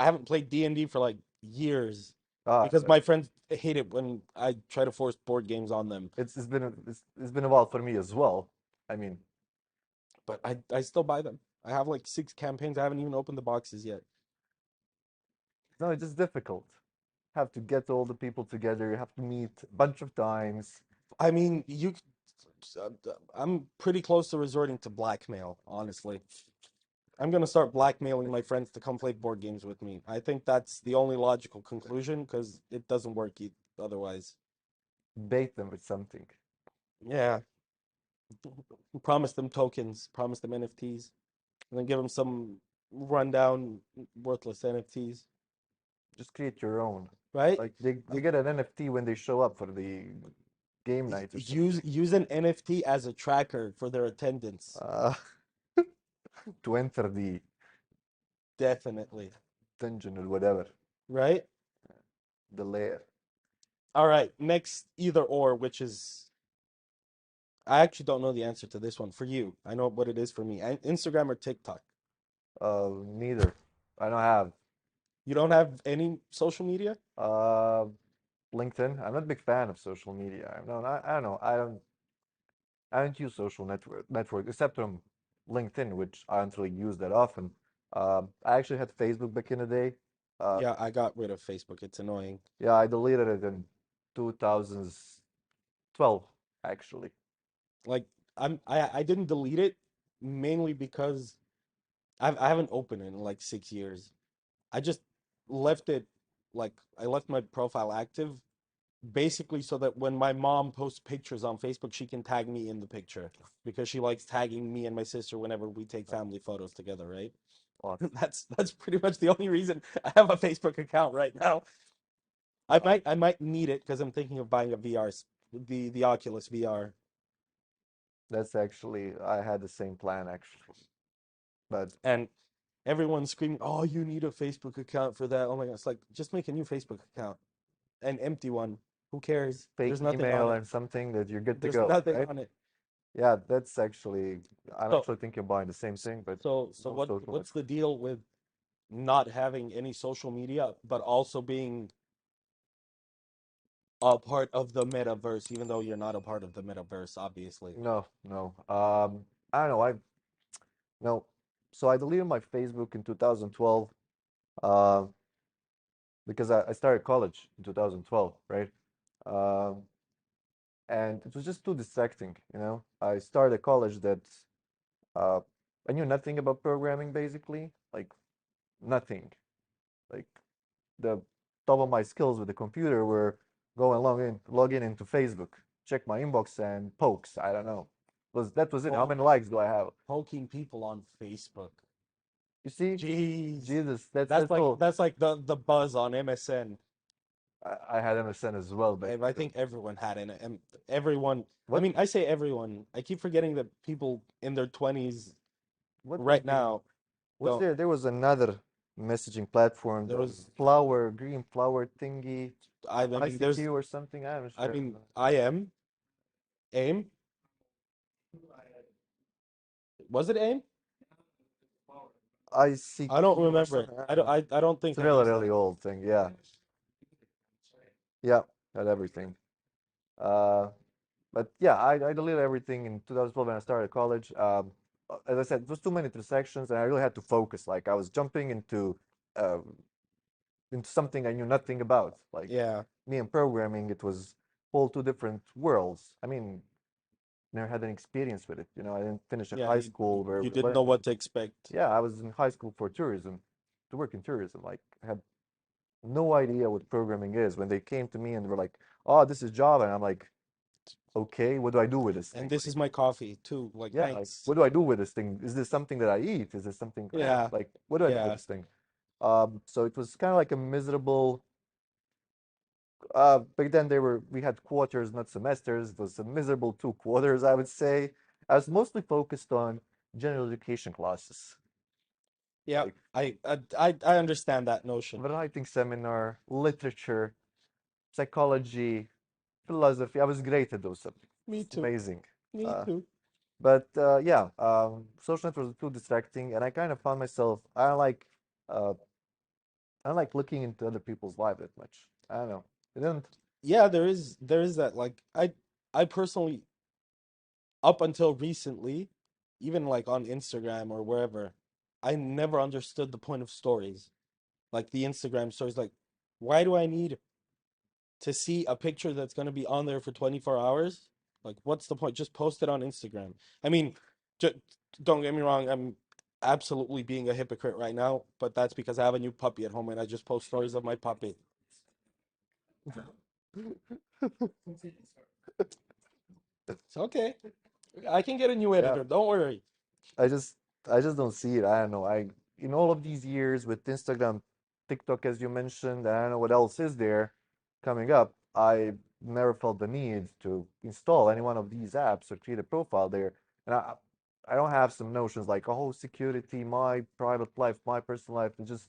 haven't played D&D for like years Ah, because my friends hate it when I try to force board games on them. it's been a while for me as well. I mean, But I still buy them. I have like 6 campaigns. I haven't even opened the boxes yet. no, it's just difficult. Have to get all the people together. You have to meet a bunch of times. I mean, I'm pretty close to resorting to blackmail, honestly. I'm gonna start blackmailing my friends to come play board games with me. I think that's the only logical conclusion because it doesn't work otherwise. Bait them with something. Yeah, promise them tokens, promise them NFTs, and then give them some rundown worthless NFTs, Just create your own. right? Like they get an NFT when they show up for the game night or something. Use an NFT as a tracker for their attendance. Uh, to enter the Definitely, dungeon or whatever, right? the lair. All right, next either or, which is I actually don't know the answer to this one for you. I know what it is for me. Instagram or TikTok. Neither. I don't have. You don't have any social media? Uh, LinkedIn. I'm not a big fan of social media. I don't know. I don't use social network except from LinkedIn, which I don't really use that often. I actually had Facebook back in the day. Uh, Yeah, I got rid of Facebook. It's annoying. yeah, I deleted it in 2012, actually. Like I didn't delete it mainly because I haven't opened it in like 6 years. I just left it like I left my profile active basically so that when my mom posts pictures on Facebook, she can tag me in the picture because she likes tagging me and my sister whenever we take family photos together, right? Awesome. That's pretty much the only reason I have a Facebook account right now. I might need it because I'm thinking of buying a VR, the Oculus VR, That's actually, I had the same plan actually, but and everyone's screaming, "Oh, you need a Facebook account for that!" Oh my God, it's like just make a new Facebook account, an empty one. Who cares? fake There's nothing on email it. and something that you're good to There's go, nothing right? on it. Yeah, that's actually, I'm So actually thinking of buying the same thing, but so no what social what's network. the deal with not having any social media, but also being a part of the metaverse, even though you're not a part of the metaverse, obviously. No, no. I don't know. No. So I deleted my Facebook in 2012, uh, because I started college in 2012, right? Um, and it was just too distracting, you know. I started college that uh, I knew nothing about programming, basically, like nothing. Like the top of my skills with the computer were going log in into Facebook, check my inbox and pokes. I don't know. That was it. How Oh, many likes do I have? poking people on Facebook. You see, Jeez. Jesus, that's That's like all. that's like the buzz on MSN. I had MSN as well back I then. think everyone had it. And everyone, I What mean, I say everyone. I keep forgetting that people in their 20s what was right the now what's don't. there? There was another messaging platform, There the was, flower, green flower thingy, I mean, there's, ICQ or something. I'm not I sure. mean, I am AIM. Was it AIM? I don't ICQ or remember it. something. I don't know. I don't It's think a I really, used really that. old thing. Yeah, yeah, had everything. Uh, but yeah, I deleted everything in 2012 when I started college. As I said, it was too many intersections, and I really had to focus. Like I was jumping uh, into something I knew nothing about. Like Yeah, me and programming, it was whole two different worlds. I mean, never had any experience with it. You know, I didn't finish a yeah. high school where You we didn't know learned. what to expect. Yeah, I was in high school for tourism, to work in tourism. Like I had no idea what programming is when they came to me and were like, "Oh, this is Java," and I'm like, Okay, what do I do with this And thing? this is my coffee too. Like, Yeah, like thanks. what do I do with this thing? Is this something that I eat? Is this something Yeah, like what do I do with yeah, this thing? So it was kind of like a miserable. Back then we had quarters, not semesters. It was a miserable 2 quarters, I would say. I was mostly focused on general education classes, yeah. like I understand that notion. writing seminar, literature, psychology, philosophy. I was great at those subjects. Me It's too. amazing. Me Uh, too. but yeah, social networks were too distracting, and I kind of found myself. Uh, I don't like looking into other people's life that much. I don't know. It didn't. Yeah, there is that. Like, I personally, up until recently, even like on Instagram or wherever, I never understood the point of stories. Like the Instagram stories. Like, why do I need to see a picture that's going to be on there for 24 hours? Like, what's the point? Just post it on Instagram. I mean, j don't get me wrong, I'm absolutely being a hypocrite right now, but that's because I have a new puppy at home and I just post stories of my puppy. It's okay. I can get a new Yeah, editor. Don't worry. I just I just don't see it. I don't know. I in all of these years with Instagram, TikTok, as you mentioned, and I don't know what else is there coming up. I never felt the need to install any one of these apps or create a profile there. And I don't have some notions like, oh, security, my private life, my personal life. It just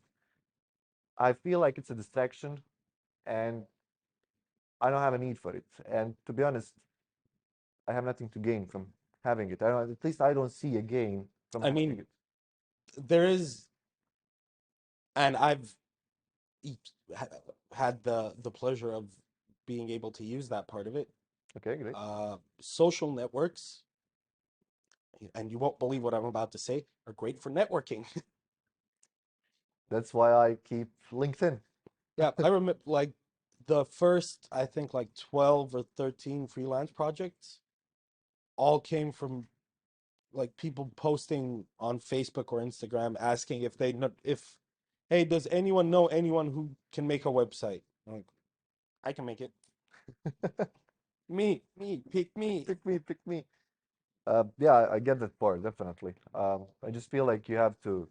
I feel like it's a distraction, and I don't have a need for it. And to be honest, I have nothing to gain from having it. I don't, at least I don't see a gain from I having mean, it. there is, and I've e- ha- had the pleasure of being able to use that part of it. Okay, great. Social networks, and you won't believe what I'm about to say, are great for networking. That's why I keep LinkedIn. Yeah, I remember like the first, I think like 12 or 13 freelance projects all came from like people posting on Facebook or Instagram asking if they know if, hey, does anyone know anyone who can make a website? I'm like, I can make it. Me, pick me. Pick me, pick me. Yeah, I get that part, definitely. I just feel like you have to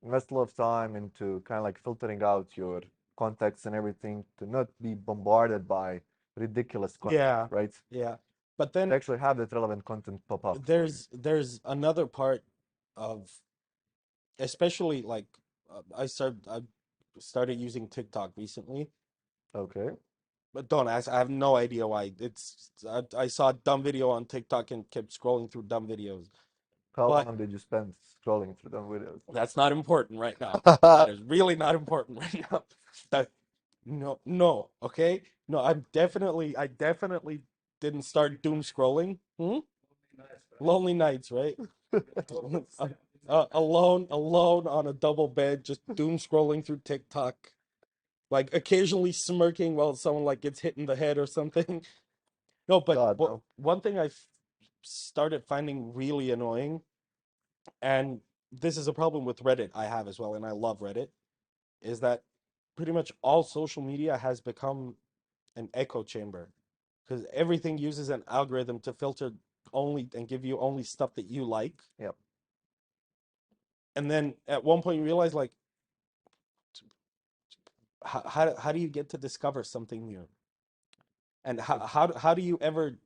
invest a lot of time into kind of like filtering out your contacts and everything to not be bombarded by ridiculous content, Yeah, right? yeah. But To then actually have that relevant content pop up for you. there's another part of, especially like I started using TikTok recently. Okay. But don't ask. I have no idea why. I saw a dumb video on TikTok and kept scrolling through dumb videos. How But long did you spend scrolling through them videos? that's not important right now. That is really not important right now. That no, no, okay? No, I definitely didn't start doom scrolling. Hmm? Lonely nights, right? Alone on a double bed, just doom scrolling through TikTok, like occasionally smirking while someone like gets hit in the head or something. No, but God, no. one thing I started finding really annoying, and this is a problem with Reddit I have as well, and I love Reddit, is that pretty much all social media has become an echo chamber because everything uses an algorithm to filter only and give you only stuff that you like. Yep. And then at one point you realize like how do you get to discover something new? And how do you ever,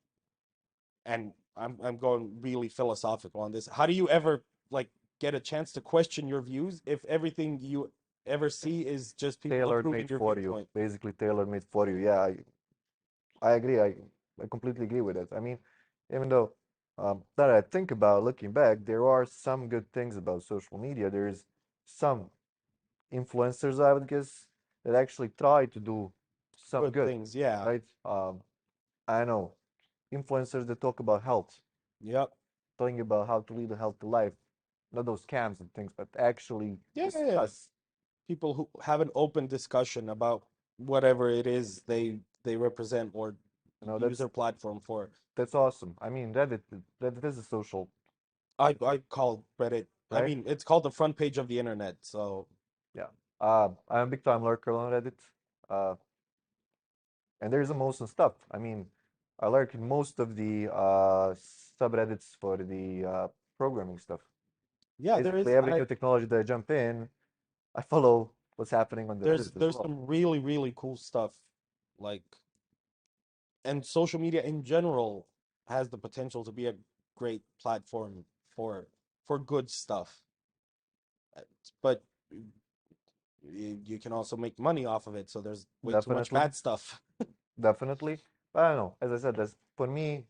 and I'm going really philosophical on this. How do you ever like get a chance to question your views if everything you ever see is just people Tailor approving made your for you. viewpoint? Basically tailor made for you. Yeah, I agree. I completely agree with it. I mean, even though that I think about looking back, there are some good things about social media. There's some influencers, I would guess, that actually try to do some Good good, things, yeah. right? I know influencers that talk about health, Yep. talking about how to lead a healthy life, not those scams and things, but actually Yeah, yeah, yeah. discuss. People who have an open discussion about whatever it is they represent or You know, use their platform for. that's awesome. I mean, Reddit is a social, I call Reddit. I right? mean, it's called the front page of the internet. So Yeah. I'm a big time lurker on Reddit. Uh, and there's some awesome stuff. I mean, I like most of the subreddits for the programming stuff. Yeah, there Basically, is. every I new technology that I jump in, I follow what's happening on the Reddit as there's well. some really cool stuff, like, and social media in general has the potential to be a great platform for good stuff. Uh, But you can also make money off of it, so there's way too much Definitely, bad stuff. definitely. But I don't know. As I said, that's for me.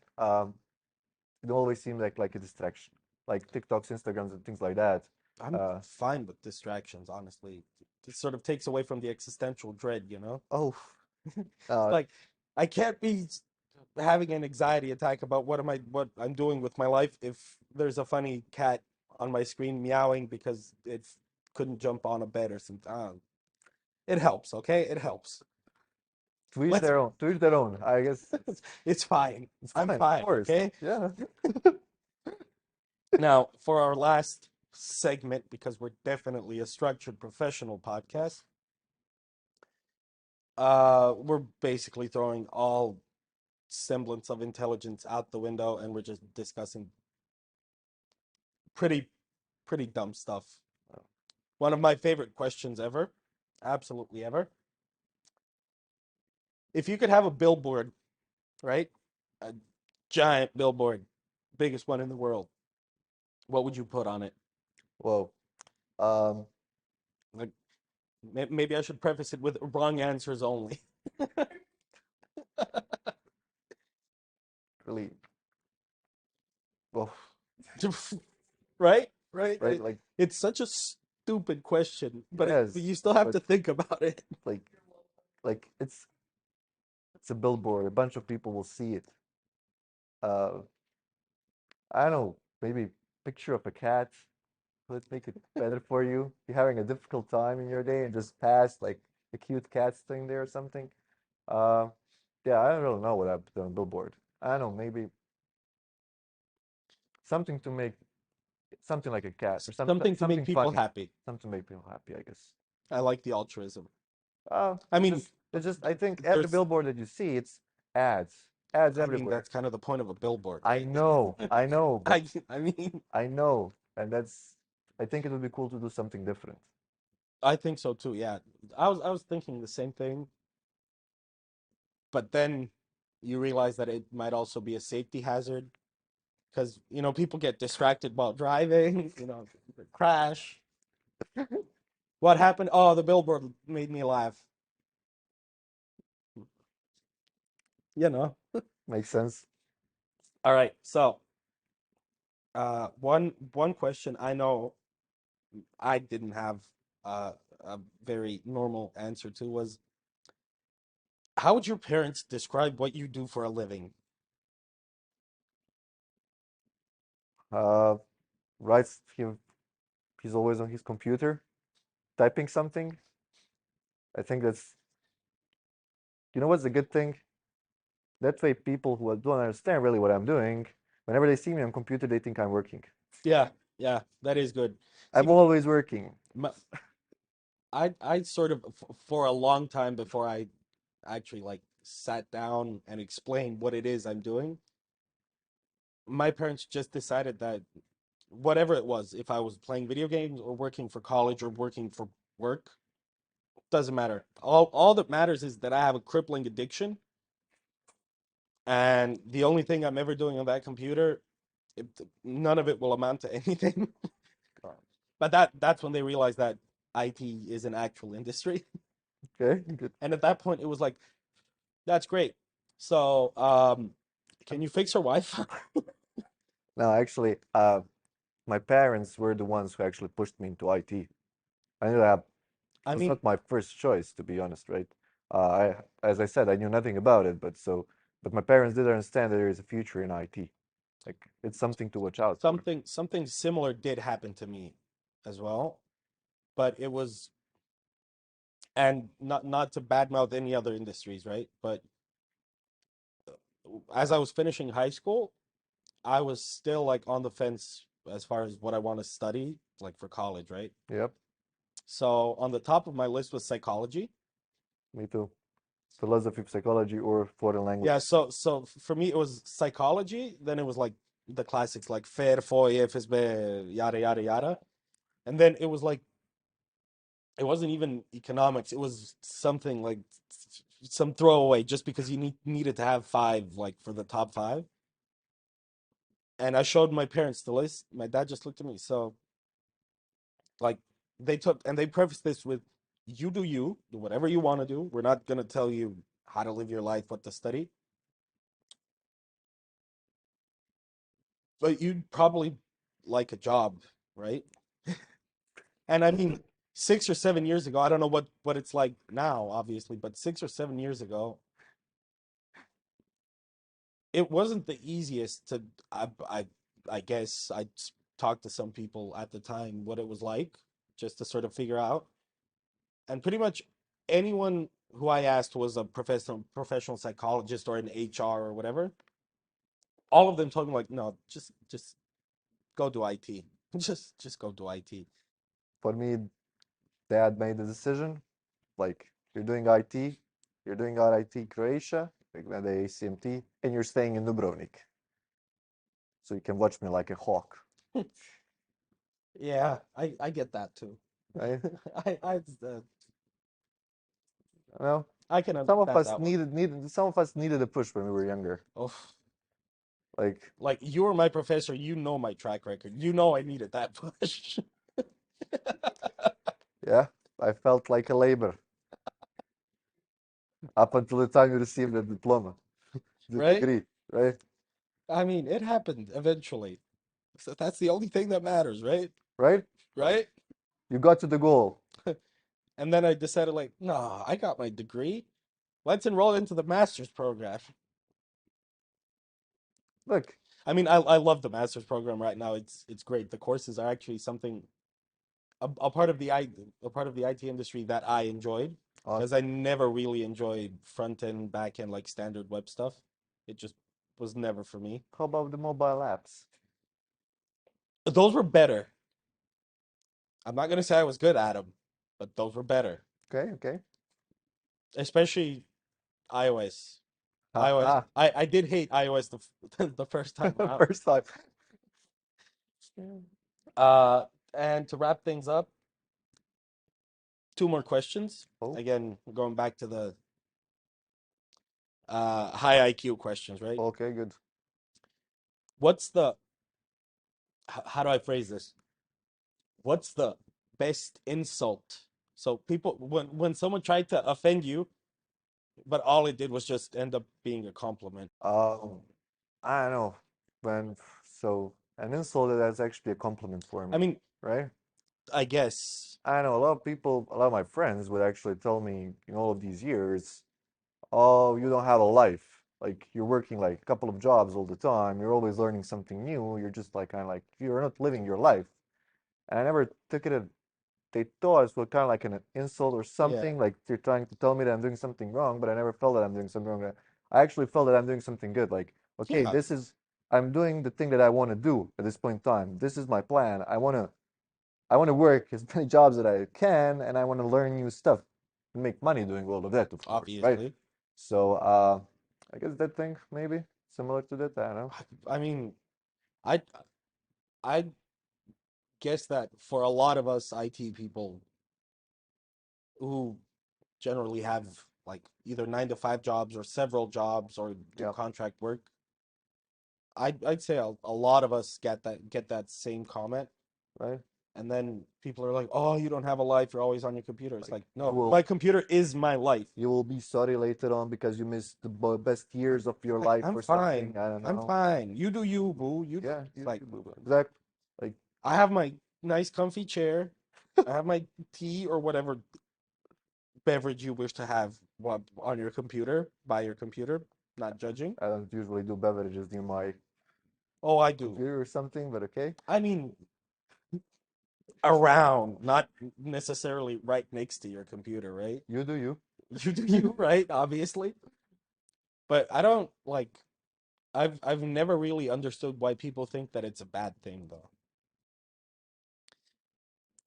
It always seemed like a distraction, like TikToks, Instagrams, and things like that. I'm Uh, fine with distractions, honestly. It sort of takes away from the existential dread, you know? oh, It's uh, like I can't be having an anxiety attack about what I'm doing with my life if there's a funny cat on my screen meowing because it couldn't jump on a bed or something. It helps, okay? It helps. to each Let's their own. To each their own. I guess it's fine. it's I'm fine, of fine, course. okay? Yeah. Now, for our last segment, because we're definitely a structured professional podcast, we're basically throwing all semblance of intelligence out the window and we're just discussing pretty dumb stuff. One of my favorite questions ever, absolutely ever. If you could have a billboard, right? A giant billboard, biggest one in the world, what would you put on it? Whoa. Um, Like maybe I should preface it with wrong answers only. really. Well, Right? Right? right. Like It's such a stupid question, but yes, you still have but to think about it. like it's a billboard. A bunch of people will see it. Uh, I don't know. Maybe picture of a cat. Would make it better for you. You're having a difficult time in your day and just pass like a cute cat thing there or something. Uh, yeah, I don't really know what I've put on billboard. I don't know, maybe something to make something like a cat or Something to make something people funny, happy. something to make people happy, I guess. I like the altruism. Uh, I mean, it's just I think every there's, billboard that you see, it's ads, ads I mean, everywhere. that's kind of the point of a billboard, I right? know, I know, but I mean, I know, and that's I think it would be cool to do something different. I think so too. Yeah, I was thinking the same thing, but then you realize that it might also be a safety hazard because people get distracted while driving. Crash. What happened? Oh, the billboard made me laugh. You know. Makes sense. All right. So, one question I know I didn't have a very normal answer to was, how would your parents describe what you do for a living? Uh, writes he's always on his computer typing something. I think that's you know what's a good thing? That way people who don't understand really what I'm doing, whenever they see me on computer, they think I'm working. Yeah, yeah, that is good. I'm See, always working. I sort of for a long time before I actually like sat down and explained what it is I'm doing, my parents just decided that whatever it was, if I was playing video games or working for college or working for work, doesn't matter. All that matters is that I have a crippling addiction, and the only thing I'm ever doing on that computer, it, none of it will amount to anything. Uh, But that's when they realized that IT is an actual industry. Okay, good. And at that point, it was like, that's great. So, can you fix her Wi-Fi? No, actually, my parents were the ones who actually pushed me into IT. I knew that I it was mean, not my first choice, to be honest, right? As I said, I knew nothing about it, but my parents did understand that there is a future in IT. Like, it's something to watch out for. something similar did happen to me as well, but it was, and not to badmouth any other industries, right? But as I was finishing high school, I was still like on the fence as far as what I want to study, like for college, right? Yep, So on the top of my list was psychology. me too. philosophy, psychology, or foreign Yeah, language. so for me it was psychology, then it was like the classics like Fair, Foy, FSB, yada yada yada. And then it was like it wasn't even economics, it was something like some throwaway just because you needed to have five like for the top five. And I showed my parents the list. My dad just looked at me. So like they took and they prefaced this with you, do whatever you want to do. We're not gonna tell you how to live your life, what to study. But you'd probably like a job, right? And I mean, 6 or 7 years ago, I don't know what it's like now, obviously, but 6 or 7 years ago, it wasn't the easiest to. I guess I talked to some people at the time what it was like, just to sort of figure out. And pretty much anyone who I asked was a professional psychologist or an HR or whatever. All of them told me like, no, just go do IT. Just go do IT. For me, dad made the decision. Like you're doing IT, you're doing IT Croatia, like the ACMT, and you're staying in Dubrovnik, so you can watch me like a hawk, Yeah, I get that too. right? I You know, I can some of understand us that one. needed some of us needed a push when we were younger. Oh, Like, like you were my professor, you know my track record. You know I needed that push. yeah, I felt like a labor up until the time you received the diploma, the Right? degree, right? I mean, it happened eventually. So that's the only thing that matters, right? Right? Right? You got to the goal. And then I decided like, no, I got my degree. Let's enroll into the master's program. Look, I mean, I love the master's program right now. It's great. The courses are actually something a part of a part of the IT industry that I enjoyed because awesome. I never really enjoyed front end, back end like standard web stuff. It just was never for me. How about the mobile apps? Those were better. I'm not gonna say I was good at them, but those were better, Okay, okay. especially iOS. iOS. Haha. I did hate iOS the first time around. First time. Uh, and to wrap things up, two more questions. Oh, Again, going back to the high IQ questions, right? okay, good. What's the how do I phrase this? What's the best insult? So people when someone tried to offend you, but all it did was just end up being a compliment. Um, I don't know. When so an insult that's actually a compliment for I me, mean, right? I guess. I know a lot of people, a lot of my friends would actually tell me in all of these years, oh, you don't have a life. Like you're working like a couple of jobs all the time. You're always learning something new. You're just like kind of like you're not living your life. And I never took it. They thought it was kind of like an insult or Yeah. something. Like they're trying to tell me that I'm doing something wrong, but I never felt that I'm doing something wrong. I actually felt that I'm doing something good. Like, okay, Yeah, I'm doing the thing that I want to do at this point in time. This is my plan. I want to work as many jobs that I can, and I want to learn new stuff and make money doing all of that, of course, right? obviously. So, I guess that thing maybe similar to that. I don't know. I mean, I I guess that for a lot of us IT people who generally have like either 9 to 5 jobs or several jobs or do Yeah, contract work, I'd say a lot of us get that same comment. right. And then people are like, "Oh, you don't have a life. You're always on your computer." It's Like like, no, my computer is my life. you will be sorry later on because you missed the best years of your Like, life I'm or something. fine. I don't I'm know. fine. You do you, boo. Yeah, It's like exactly. Like I have my nice comfy chair. I have my tea or whatever beverage you wish to have on your computer, by your computer, not judging. I don't usually do beverages near my Oh, I do. computer or something, but okay. I mean, around, not necessarily right next to your computer, right? You do you. You do you, right? Obviously. But I don't like I've never really understood why people think that it's a bad thing though.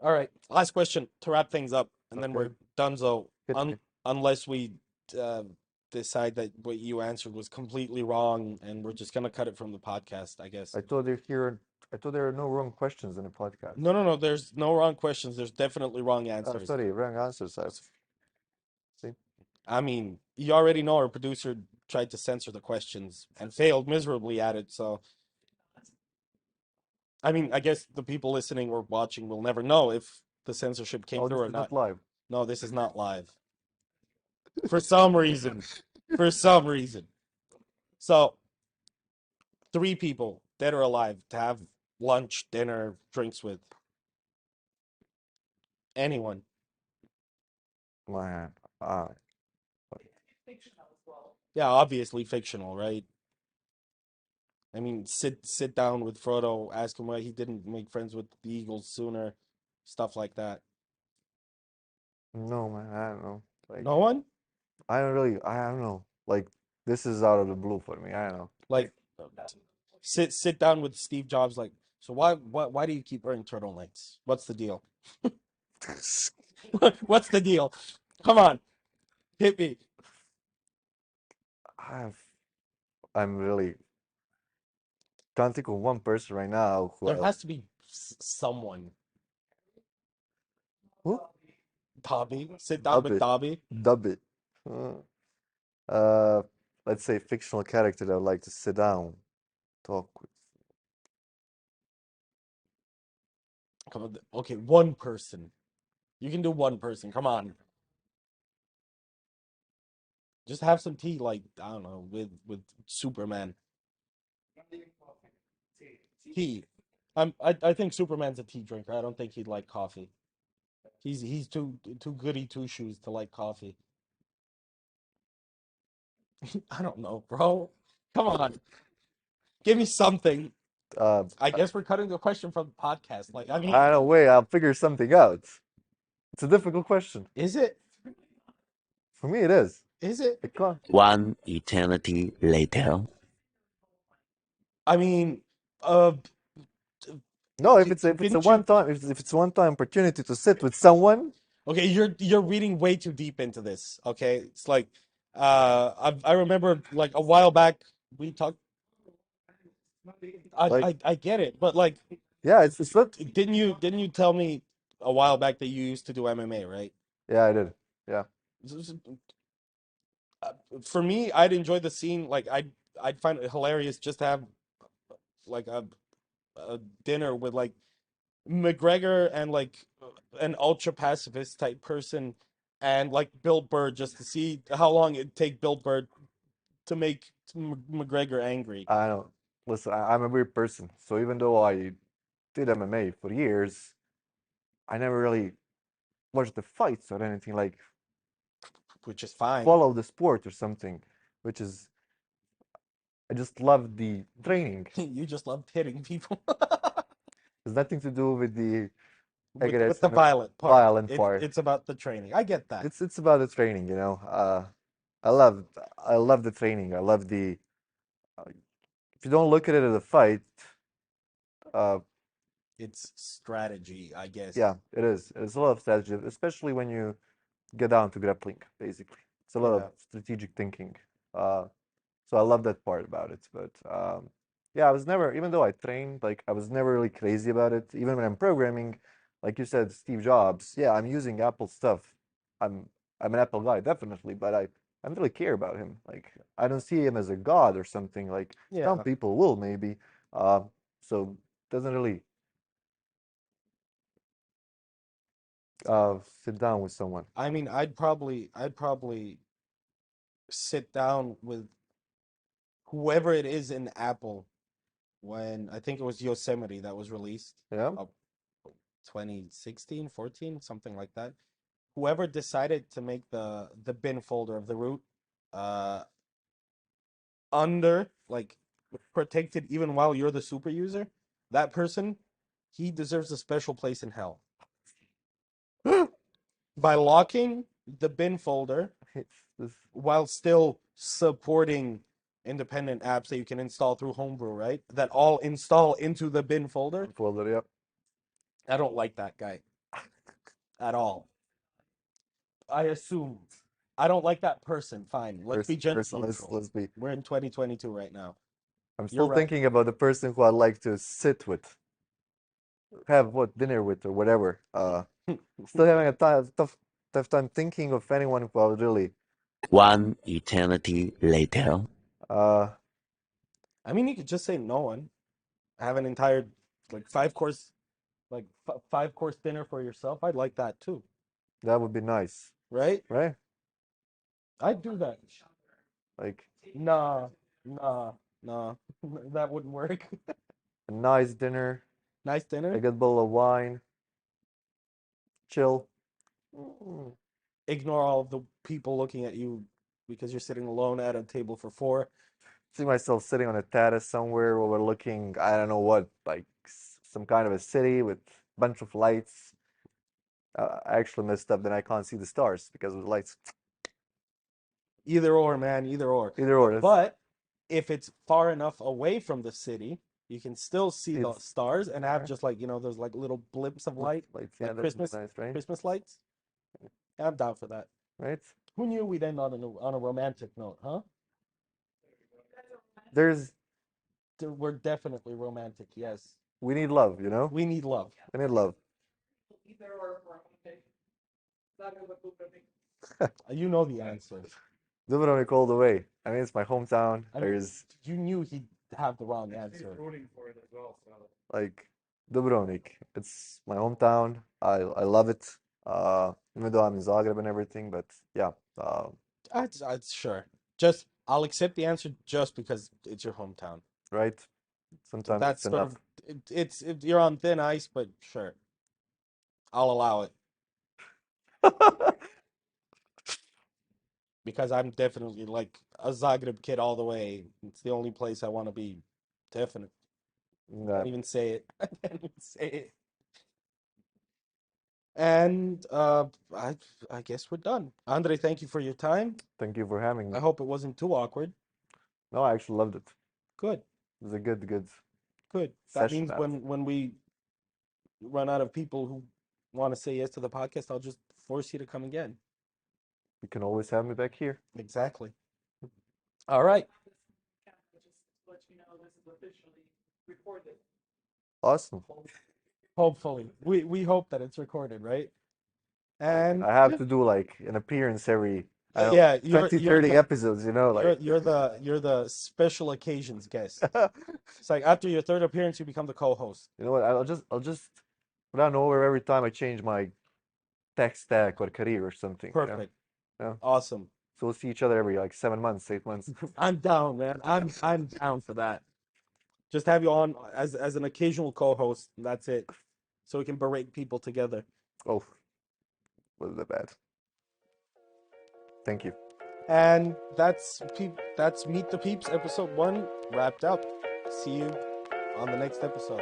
All right, last question to wrap things up, and then Okay, we're done. So, hit me. unless we uh, decide that what you answered was completely wrong, and we're just gonna cut it from the podcast, I guess. I thought they're here. I thought there are no wrong questions in a podcast. No, no, no. There's no wrong questions. There's definitely wrong Oh, answers. sorry, wrong answers. I see. I mean, you already know our producer tried to censor the questions and failed miserably at it. So, I mean, I guess the people listening or watching will never know if the censorship came Oh, through this or is not. not live. No, this is not live. For some reason. For some reason. So, three people, dead or alive, to have lunch, dinner, drinks with. Anyone. Man, uh, Yeah, obviously fictional, right? I mean, sit down with Frodo, ask him why he didn't make friends with the Eagles sooner, stuff like that. no, man, I don't know. Like, No one? I don't really, I don't know. Like, this is out of the blue for me. I don't know. Like sit down with Steve Jobs like, so why do you keep wearing turtlenecks? What's the deal? What's the deal? Come on, hit me. I've, I'm really can't think of one person right now There has to be someone. who Dobby. Sit down dub with it, Dobby. dub it. Uh, uh, let's say fictional character that I'd like to sit down, talk with. Come on. Okay, one person. You can do one person. Come on. Just have some tea, like I don't know, with Superman. Tea. I think Superman's a tea drinker. I don't think he'd like coffee. He's too goody two shoes to like coffee. I don't know, bro. Come on, give me something. Uh, I guess we're cutting the question from the podcast. Like, I mean, I don't know, wait, I'll figure something out. It's a difficult question. is it? For me, it is. Is it? It can't. One eternity later. I mean, uh, No, if it's a didn't you? one time if it's a one time opportunity to sit with someone, Okay, you're reading way too deep into this. Okay, it's like, I remember like a while back we talked. like I get it, but like, yeah, it's not. didn't you tell me a while back that you used to do MMA, right? Yeah, I did. Yeah, For me, I'd enjoy the scene. Like I'd find it hilarious just to have like a dinner with like McGregor and like an ultra pacifist type person and like Bill Burr just to see how long it'd take Bill Burr to make McGregor angry. I don't listen. I'm a weird person, so even though I did MMA for years, I never really watched the fights or anything like Which is fine. follow the sport or something, which is I just love the training. You just loved hitting people There's nothing to do with the with the violent part. violent part. It's about the training. I get that. It's about the training, you know. I love I love the training. I love the if you don't look at it as a fight, uh, It's strategy, I guess. yeah, it is. It's a lot of strategy, especially when you get down to grappling, basically. It's a lot of Yeah. strategic thinking. Uh, so I love that part about it. But yeah, I was never, even though I trained, like I was never really crazy about it. Even when I'm programming, like you said, Steve Jobs, yeah, I'm using Apple stuff. I'm I'm an Apple guy, definitely, but I don't really care about him. Like I don't see him as a god or something. Like some Yeah. people will maybe. Uh, so doesn't really sit down with someone. I mean, I'd probably sit down with whoever it is in Apple when I think it was Yosemite that was released, Yeah. uh, 2016, 14, something like that. Whoever decided to make the bin folder of the root uh under like protected even while you're the super user, that person, he deserves a special place in hell. By locking the bin folder It's this while still supporting independent apps that you can install through Homebrew, right? That all install into the bin folder. folder, yeah. I don't like that guy at all. I assume. I don't like that person. Fine. Let's be gender Person, neutral. let's be. We're in 2022 right now. I'm You're still right. thinking about the person who I'd like to sit with, have what dinner with or whatever. Still having a tough time thinking of anyone who I would really. One eternity later. Uh, I mean, you could just say no one. Have an entire like five course dinner for yourself. I'd like that too, that would be nice, right? right? I'd do that. Like Nah, nah, nah. That wouldn't work. a nice dinner, Nice a dinner. good bowl of wine, chill. Ignore all of the people looking at you because you're sitting alone at a table for four. See myself sitting on a terrace somewhere overlooking, I don't know what, like some kind of a city with a bunch of lights. I actually messed up, then I can't see the stars because of the lights. Either or, man, either or. Either or, But if it's far enough away from the city, you can still see the it's stars and have just like, those like little blips of light, lights. Yeah, like that would be nice, right? Christmas lights. Yeah, I'm down for that. Right? Who knew we'd end on a romantic note, huh? There's We're definitely romantic, yes. we need love, you know? We need love. We need love. You know the answer. Dubrovnik all the way. I mean, it's my hometown. I mean, There's you knew he'd have the wrong answer. like Dubrovnik. It's my hometown. I love it. Even though I'm in Zagreb and everything, but yeah. I'd sure. Just I'll accept the answer just because it's your hometown. Right? So Sometimes that's it's sort enough. of you're on thin ice, but sure, I'll allow it because I'm definitely like a Zagreb kid all the way. It's the only place I want to be. Definitely. Can't even say it. I can't even say it. And I guess we're done. Andre, thank you for your time. Thank you for having me. I hope it wasn't too awkward. No, I actually loved it. Good, It was a good good. That session. means when we run out of people who want to say yes to the podcast, I'll just force you to come again. You can always have me back here. Exactly. All right. Awesome. Hopefully. We hope that it's recorded, right? And I have to do like an appearance every, I don't know, yeah, 20, 30 episodes, you know, like you're the special occasions guest. It's like after your third appearance, you become the co-host. you know what, I'll just without nowhere every time I change my tech stack or career or something. Perfect. Yeah. Awesome. So we'll see each other every like 7 months, 8 months. I'm down, man. I'm down for that. Just have you on as an occasional co-host. And that's it. So we can berate people together. Oh, was that bad? Thank you. And that's Meet the Peeps episode 1 wrapped up. See you on the next episode.